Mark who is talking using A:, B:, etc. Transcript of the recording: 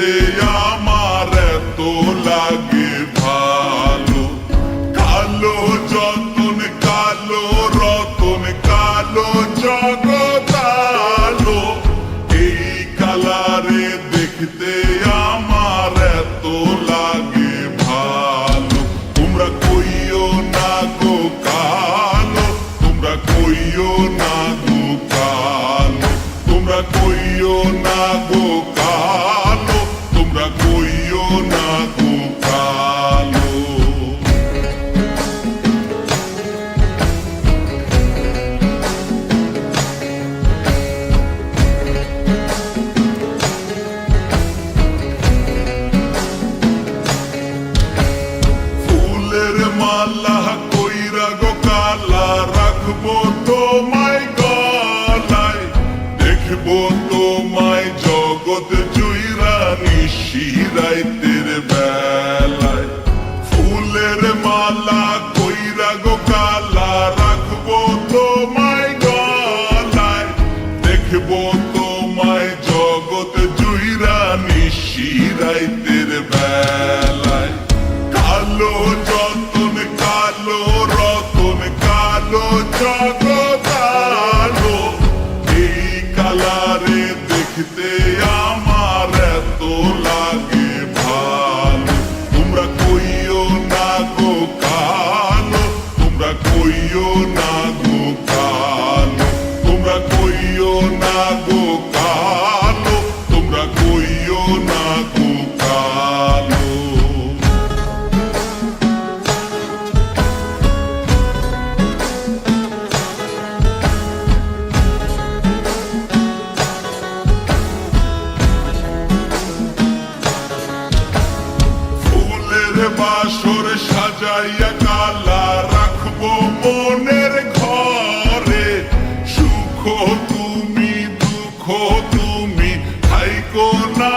A: দেখতে আমার এত লাগে ভালো। কালো যতন কালো রতন কালো জগৎ আলো, এই কালারে দেখতে আমার এত লাগে ভালো। তোমরা কইও না গো কালো, তোমরা কইও না গো কালো, তোমরা কইও না গো কালো, তোমরা কইও না গো কালো। ফুলের মালা কইরা গো কালা রাখবো তোমায় গলায়, দেখবো তোমায় জগৎ জুইরা নিশিরাইতের বেলায়। ফুলের মালা কইরা গো কালা রাখবো তোমায় গলায়, দেখবো তোমায় জগৎ জুইরা নিশিরাইতের বেলায়। কালো যতন কালো রতন কালো জগৎ আলো, এই কালারে দেখতে আমার এত লাগে ভালো। তোমরা কইও না গো কালো, তোমরা কইও না গো কালো, তোমরা কইও না গো কালো, তোমরা কইও না গো কালো। বাসর সাজাইয়া কালা রাখবো মনের ঘরে, সুখ তুমি দুঃখ তুমি থাইকো না